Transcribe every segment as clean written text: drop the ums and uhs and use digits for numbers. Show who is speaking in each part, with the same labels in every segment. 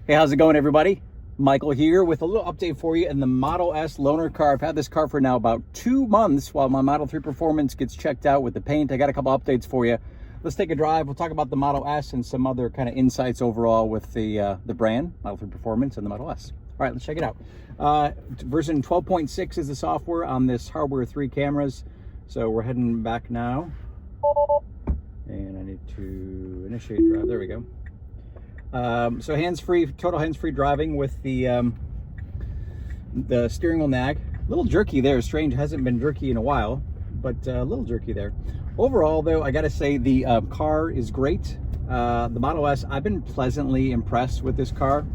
Speaker 1: Hey, how's it going, everybody? Michael here with a little update for you in the Model S loaner car. I've had this car for now about 2 months while my Model 3 Performance gets checked out with the paint. I got a couple updates for you. Let's take a drive. We'll talk about the Model S and some other kind of insights overall with the brand, Model 3 Performance and the Model S. All right, let's check it out. Version 12.6 is the software on this Hardware 3 cameras. So we're heading back now. And I need to initiate drive. There we go. So hands-free, total hands-free driving with the steering wheel nag. A little jerky there. Strange, hasn't been jerky in a while, but a little jerky there. Overall, though, I gotta say the car is great. The Model S, I've been pleasantly impressed with this car.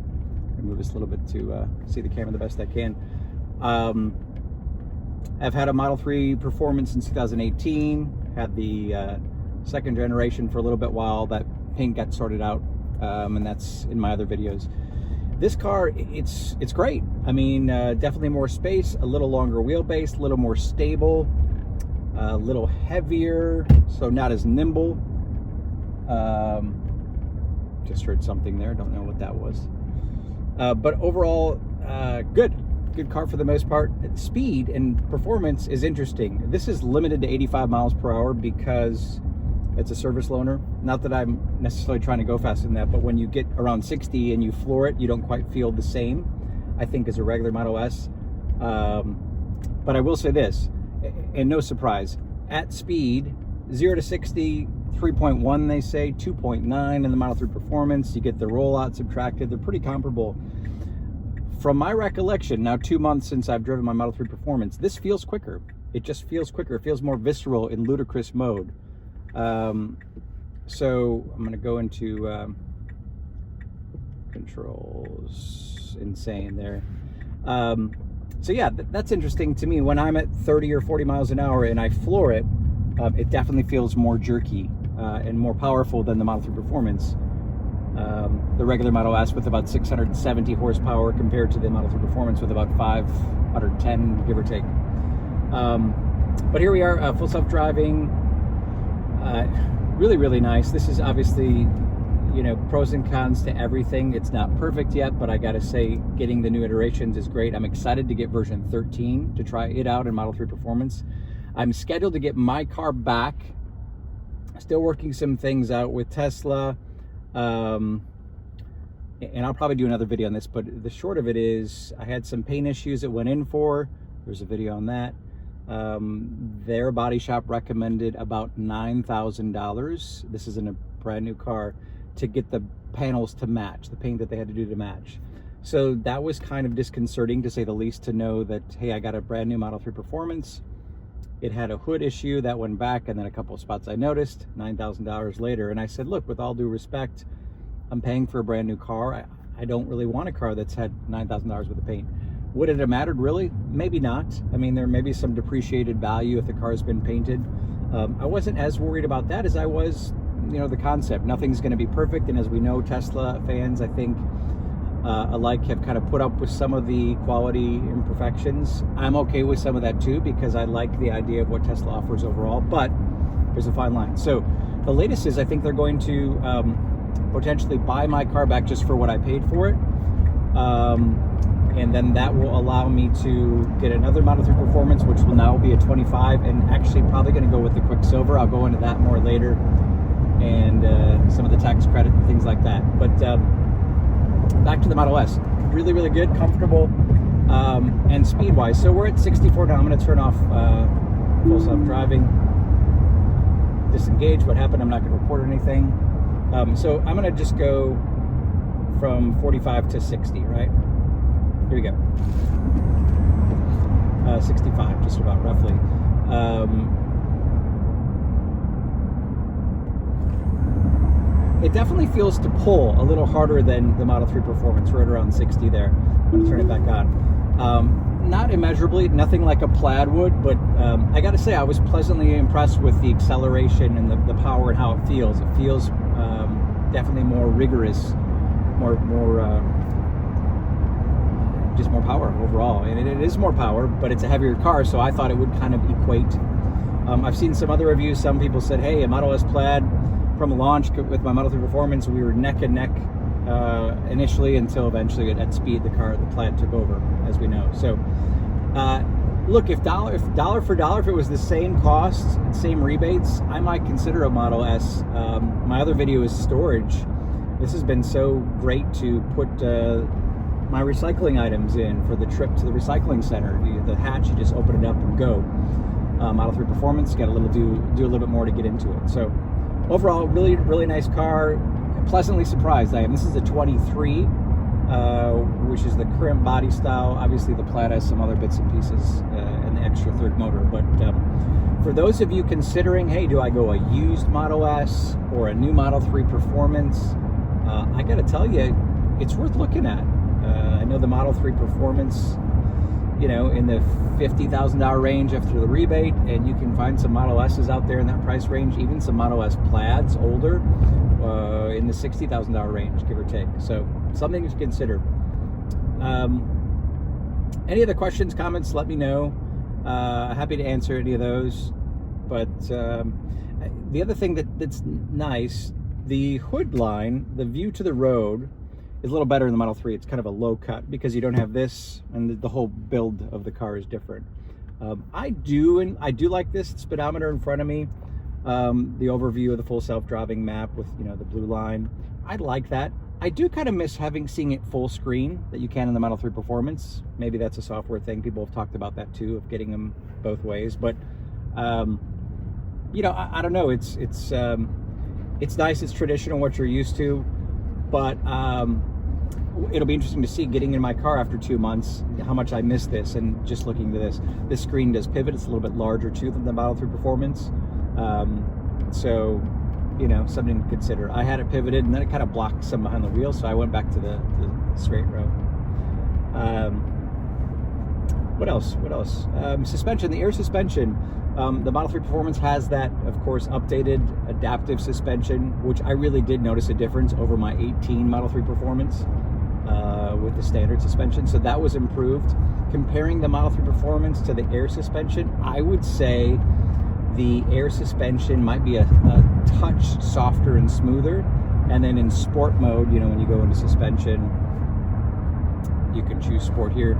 Speaker 1: I'll move this a little bit to see the camera the best I can. I've had a Model 3 Performance since 2018. Had the second generation for a little bit while that paint got sorted out. And that's in my other videos. This car, it's great. I mean, definitely more space, a little longer wheelbase, a little more stable, a little heavier, so not as nimble. Just heard something there, don't know what that was. But overall, good car for the most part. Speed and performance is interesting. This is limited to 85 miles per hour because it's a service loaner. Not that I'm necessarily trying to go faster than that, but when you get around 60 and you floor it, you don't quite feel the same, I think, as a regular Model S. But I will say this, and no surprise, at speed, 0 to 60, 3.1 they say, 2.9 in the Model 3 Performance. You get the rollout subtracted. They're pretty comparable. From my recollection, now 2 months since I've driven my Model 3 Performance, this feels quicker. It just feels quicker. It feels more visceral in ludicrous mode. So I'm going to go into controls, insane there. So yeah, that's interesting to me. When I'm at 30 or 40 miles an hour and I floor it, it definitely feels more jerky and more powerful than the Model 3 Performance. The regular Model S with about 670 horsepower compared to the Model 3 Performance with about 510, give or take. But here we are, full self-driving. Really nice. This is obviously, you know, pros and cons to everything. It's not perfect yet, but I gotta say, getting the new iterations is great. I'm excited to get version 13 to try it out in Model 3 Performance. I'm scheduled to get my car back. Still working some things out with Tesla. And I'll probably do another video on this, but the short of it is I had some paint issues it went in for. There's a video on that. Their body shop recommended about $9,000. This isn't a brand new car, to get the panels to match, the paint that they had to do to match. So that was kind of disconcerting, to say the least, to know that, hey, I got a brand new Model 3 Performance. It had a hood issue that went back, and then a couple of spots I noticed, $9,000 later. And I said, look, with all due respect, I'm paying for a brand new car. I don't really want a car that's had $9,000 worth of paint. Would it have mattered, really? Maybe not. I mean, there may be some depreciated value if the car's been painted. I wasn't as worried about that as I was, you know, the concept. Nothing's going to be perfect, and as we know, Tesla fans, I think, alike, have kind of put up with some of the quality imperfections. I'm okay with some of that too, because I like the idea of what Tesla offers overall, but there's a fine line. So the latest is I think they're going to potentially buy my car back just for what I paid for it. And then that will allow me to get another Model 3 Performance, which will now be a 25, and actually probably going to go with the Quicksilver. I'll go into that more later, and some of the tax credit and things like that. But back to the Model S. Really good, comfortable, and speed-wise. So we're at 64 now. I'm going to turn off full self-driving. Disengage. What happened? I'm not going to report anything. So I'm going to just go from 45 to 60, right? Here we go. 65, just about, roughly. It definitely feels to pull a little harder than the Model 3 Performance, right around 60 there. I'm going to turn it back on. Not immeasurably, nothing like a Plaid would, but I got to say, I was pleasantly impressed with the acceleration and the power and how it feels. It feels definitely more rigorous, just more power overall. And it is more power, but it's a heavier car, so I thought it would kind of equate. I've seen some other reviews. Some people said, hey, a Model S Plaid from launch with my Model 3 Performance, we were neck and neck initially, until eventually at speed the Plaid took over, as we know. So look, if dollar for dollar, if it was the same cost, same rebates, I might consider a Model S. My other video is storage. This has been so great to put my recycling items in for the trip to the recycling center. The hatch, you just open it up and go. Model 3 Performance, got a do a little bit more to get into it. So overall, really, really nice car. Pleasantly surprised I am. This is a 23, which is the current body style. Obviously the Plaid has some other bits and pieces and the extra third motor. But for those of you considering, hey, do I go a used Model S or a new Model 3 Performance? I gotta tell you, it's worth looking at. I know the Model 3 Performance, in the $50,000 range after the rebate, and you can find some Model S's out there in that price range, even some Model S Plaids, older, in the $60,000 range, give or take. So something to consider. Any other questions, comments, let me know. Happy to answer any of those. But the other thing that's nice, the hood line, the view to the road, is a little better in the Model 3. It's kind of a low cut because you don't have this, and the whole build of the car is different. I do like this speedometer in front of me. The overview of the full self-driving map with the blue line. I like that. I do kind of miss seeing it full screen that you can in the Model 3 Performance. Maybe that's a software thing. People have talked about that too, of getting them both ways. But I don't know. It's nice. It's traditional, what you're used to. But it'll be interesting to see, getting in my car after 2 months, how much I miss this. And just looking to this screen does pivot. It's a little bit larger too than the Model 3 Performance. So, something to consider. I had it pivoted, and then it kind of blocked some behind the wheel, so I went back to the straight row. What else? Suspension, the air suspension. The Model 3 Performance has that, of course, updated adaptive suspension, which I really did notice a difference over my 18 Model 3 Performance with the standard suspension. So that was improved. Comparing the Model 3 Performance to the air suspension, I would say the air suspension might be a touch softer and smoother. And then in sport mode, when you go into suspension, you can choose sport here.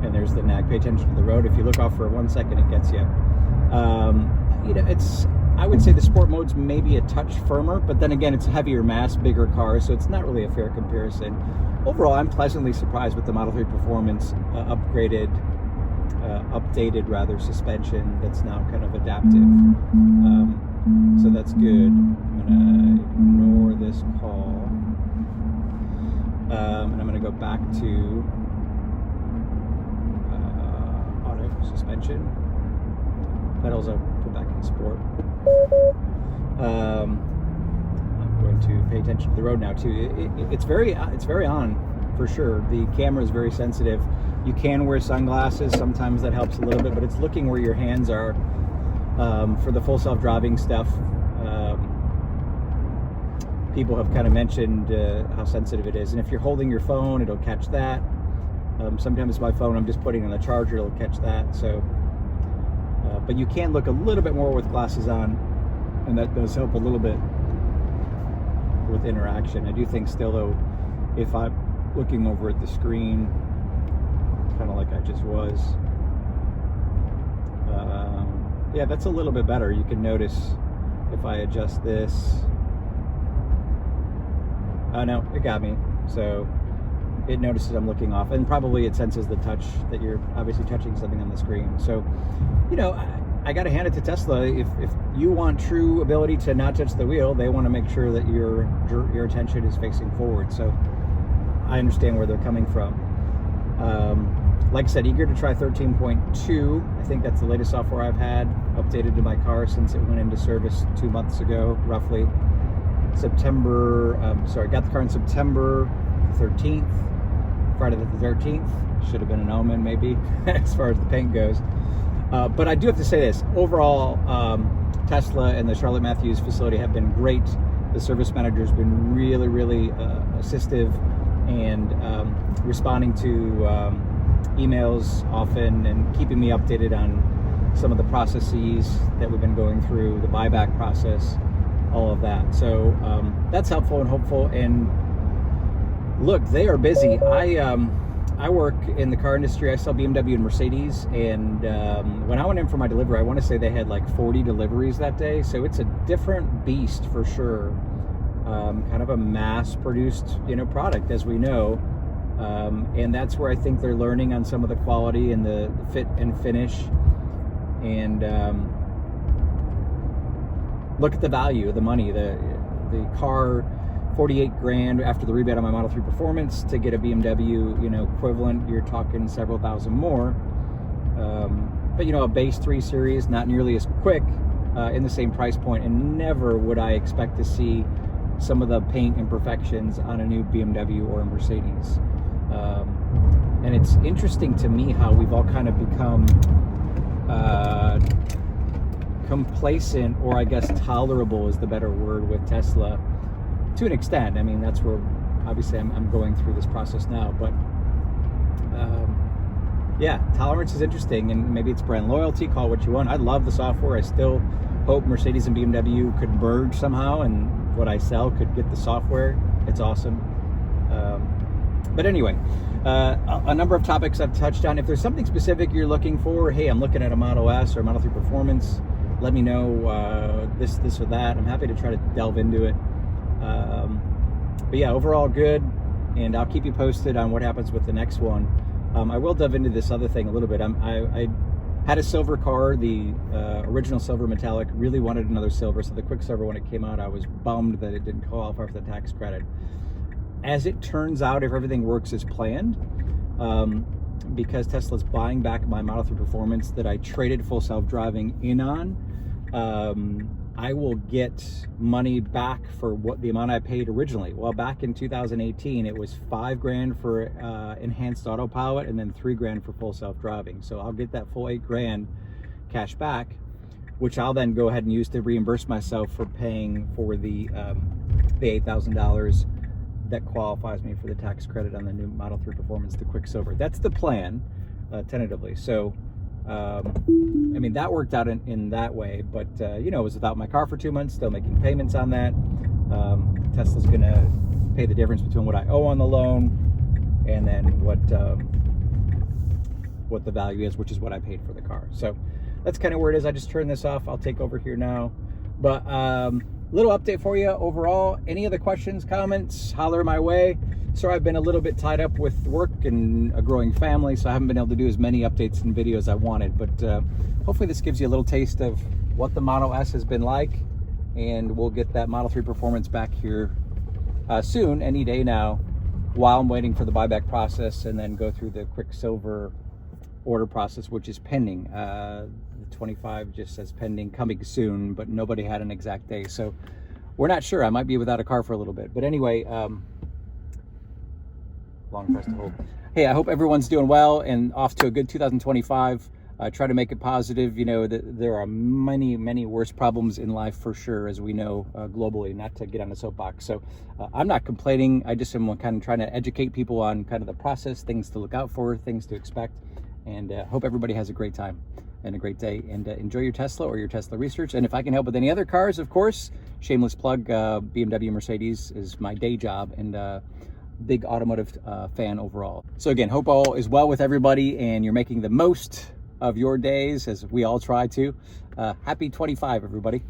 Speaker 1: And there's the nag. Pay attention to the road. If you look off for 1 second, it gets you. I would say the sport mode's maybe a touch firmer, but then again, it's a heavier mass, bigger car, so it's not really a fair comparison. Overall, I'm pleasantly surprised with the Model 3 Performance updated suspension that's now kind of adaptive. So that's good. I'm gonna ignore this call, and I'm gonna go back to suspension. Pedals I'll put back in sport. I'm going to pay attention to the road now too. It's very on, for sure. The camera is very sensitive. You can wear sunglasses. Sometimes that helps a little bit, but it's looking where your hands are. For the full self-driving stuff, people have kind of mentioned how sensitive it is. And if you're holding your phone, it'll catch that. Sometimes my phone, I'm just putting on the charger, it'll catch that. So, but you can look a little bit more with glasses on, and that does help a little bit with interaction. I do think still though, if I'm looking over at the screen, kind of like I just was, yeah, that's a little bit better. You can notice if I adjust this. Oh no, it got me. So it notices I'm looking off, and probably it senses the touch, that you're obviously touching something on the screen. So, I got to hand it to Tesla. If you want true ability to not touch the wheel, they want to make sure that your attention is facing forward. So I understand where they're coming from. Like I said, eager to try 13.2. I think that's the latest software I've had updated to my car since it went into service 2 months ago, roughly. Got the car on September 13th. Friday the 13th. Should have been an omen, maybe, as far as the paint goes. But I do have to say this. Overall, Tesla and the Charlotte Matthews facility have been great. The service manager has been really, really assistive and responding to emails often and keeping me updated on some of the processes that we've been going through, the buyback process. all of that. So that's helpful and hopeful. And look, they are busy. I work in the car industry. I sell BMW and Mercedes, and when I went in for my delivery, I want to say they had like 40 deliveries that day. So it's a different beast for sure. Kind of a mass-produced, product, as we know, and that's where I think they're learning on some of the quality and the fit and finish. And look at the value, the money, the car. 48 grand after the rebate on my Model 3 Performance to get a BMW, equivalent, you're talking several thousand more. But a base 3 Series, not nearly as quick, in the same price point, and never would I expect to see some of the paint imperfections on a new BMW or a Mercedes. And it's interesting to me how we've all kind of become complacent, or I guess tolerable is the better word, with Tesla. To an extent. I mean, that's where obviously I'm going through this process now, but yeah, tolerance is interesting, and maybe it's brand loyalty, call it what you want. I love the software. I still hope Mercedes and BMW could merge somehow, and what I sell could get the software. It's awesome. But anyway, a number of topics I've touched on. If there's something specific you're looking for, hey, I'm looking at a Model S or Model 3 Performance, let me know this or that. I'm happy to try to delve into it. But yeah, overall good, and I'll keep you posted on what happens with the next one. I will delve into this other thing a little bit. I had a silver car, the original silver metallic, really wanted another silver, so the Quicksilver, when it came out, I was bummed that it didn't qualify for the tax credit. As it turns out, if everything works as planned, because Tesla's buying back my Model 3 Performance that I traded full self-driving in on, I will get money back for what the amount I paid originally. Well, back in 2018, it was $5 grand for enhanced autopilot, and then $3 grand for full self-driving. So I'll get that full $8 grand cash back, which I'll then go ahead and use to reimburse myself for paying for the $8,000 that qualifies me for the tax credit on the new Model 3 Performance, the Quicksilver. That's the plan, tentatively. So I mean, that worked out in that way, but it was without my car for 2 months, still making payments on that. Tesla's gonna pay the difference between what I owe on the loan and then what the value is, which is what I paid for the car. So that's kind of where it is. I just turned this off. I'll take over here now. But little update for you overall. Any other questions, comments, holler my way. Sorry, I've been a little bit tied up with work and a growing family, so I haven't been able to do as many updates and videos as I wanted, but hopefully this gives you a little taste of what the Model S has been like, and we'll get that Model 3 Performance back here soon, any day now, while I'm waiting for the buyback process, and then go through the Quicksilver order process, which is pending. The 25 just says pending, coming soon, but nobody had an exact day, so we're not sure. I might be without a car for a little bit, but anyway, long press to hold. Hey, I hope everyone's doing well and off to a good 2025. Try to make it positive. There are many worse problems in life for sure, as we know, globally, not to get on a soapbox. So I'm not complaining. I just am kind of trying to educate people on kind of the process, things to look out for, things to expect, and hope everybody has a great time and a great day, and enjoy your Tesla or your Tesla research. And if I can help with any other cars, of course, shameless plug, BMW, Mercedes is my day job, and big automotive fan overall. So again, hope all is well with everybody and you're making the most of your days, as we all try to. Happy 25, everybody.